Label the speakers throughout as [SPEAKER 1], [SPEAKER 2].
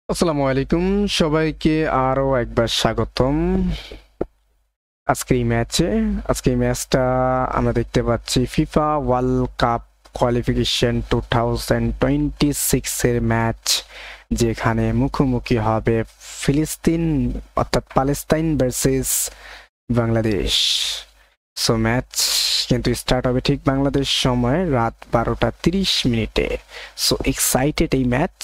[SPEAKER 1] আসসালামু আলাইকুম সবাইকে আরো একবার স্বাগতম আজকে এই ম্যাচটা আমরা দেখতে পাচ্ছি ফিফা ওয়ার্ল্ড কাপ কোয়ালিফিকেশন 2026 এর ম্যাচ, যেখানে মুখোমুখি হবে ফিলিস্তিন অর্থাৎ Palestine versus Bangladesh. So match কিন্তু স্টার্ট হবে ঠিক বাংলাদেশ সময় রাত 12:30। সো এক্সাইটেড এই ম্যাচ,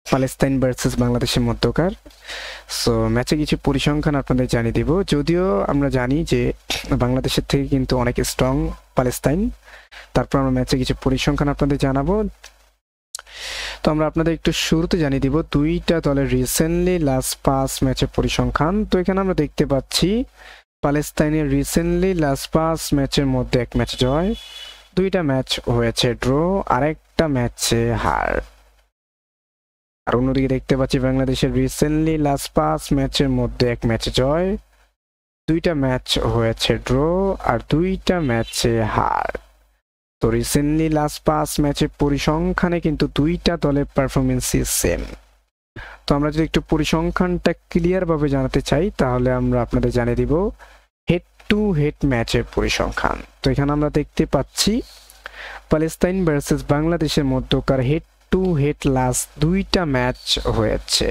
[SPEAKER 1] প্যালেস্তাইন ভার্সেস বাংলাদেশের মধ্যকার। সো ম্যাচে কিছু পরিসংখ্যান আপনাদের জানিয়ে দিব। যদিও আমরা জানি যে বাংলাদেশের থেকে কিন্তু অনেক স্ট্রং প্যালেস্তাইন, তারপর আমরা ম্যাচে কিছু পরিসংখ্যান আপনাদের জানাবো। তো আমরা আপনাদের একটু শুরুতে জানিয়ে দিব দুইটা দলের রিসেন্টলি লাস্ট 5 ম্যাচের পরিসংখ্যান। তো এখানে আমরা দেখতে পাচ্ছি প্যালেস্তাইনের রিসেন্টলি লাস্ট 5 ম্যাচের মধ্যে এক ম্যাচ জয়, দুইটা ম্যাচ হয়েছে ড্র, আরেকটা ম্যাচে হার। আর অন্যদিকে দেখতে পাচ্ছি বাংলাদেশের রিসেন্টলি লাস্ট 5 ম্যাচের মধ্যে এক ম্যাচ জয়, দুইটা ম্যাচ হয়েছে ড্র, আর দুইটা ম্যাচে হার। তো রিসেন্টলি লাস্ট 5 ম্যাচের পরিসংখ্যানে কিন্তু দুইটা দলের পারফরমেন্সই সেম। তো আমরা যদি একটু পরিসংখ্যানটা ক্লিয়ার ভাবে জানাতে চাই, তাহলে আমরা আপনাদের জানিয়ে দিব হেড টু হেড ম্যাচের পরিসংখ্যান। তো এখানে আমরা দেখতে পাচ্ছি প্যালেস্তাইন ভার্সেস বাংলাদেশের মধ্যকার হেড টু হেড লাস্ট দুইটা ম্যাচ হয়েছে।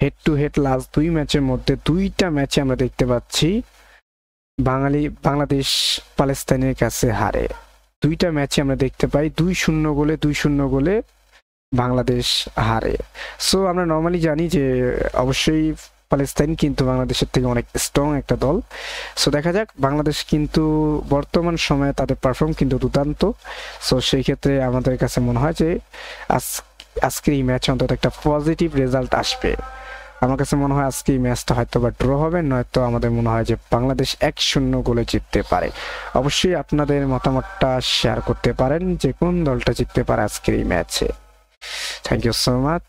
[SPEAKER 1] হেড টু হেড লাস্ট দুই ম্যাচের মধ্যে দুইটা ম্যাচে আমরা দেখতে পাচ্ছি বাংলাদেশ প্যালেস্তাইনের কাছে হারে। দুইটা ম্যাচে আমরা দেখতে পাই 2-0 গোলে বাংলাদেশ হারে। সো আমরা নর্মালি জানি যে অবশ্যই প্যালেস্তাইন কিন্তু বাংলাদেশের থেকে অনেক স্ট্রং একটা দল। সো দেখা যাক, বাংলাদেশ কিন্তু বর্তমান সময়ে তাদের পারফর্ম কিন্তু দুর্দান্ত। সো সেই ক্ষেত্রে আমাদের কাছে মনে হয় যে আজকে এই ম্যাচে অন্তত একটা পজিটিভ রেজাল্ট আসবে। আমার কাছে মনে হয় আজকে এই ম্যাচটা হয়তো বা ড্র হবে, নয়তো আমাদের মনে হয় যে বাংলাদেশ 1-0 গোলে জিততে পারে। অবশ্যই আপনাদের মতামতটা শেয়ার করতে পারেন যে কোন দলটা জিততে পারে আজকের এই ম্যাচে। Thank you so much.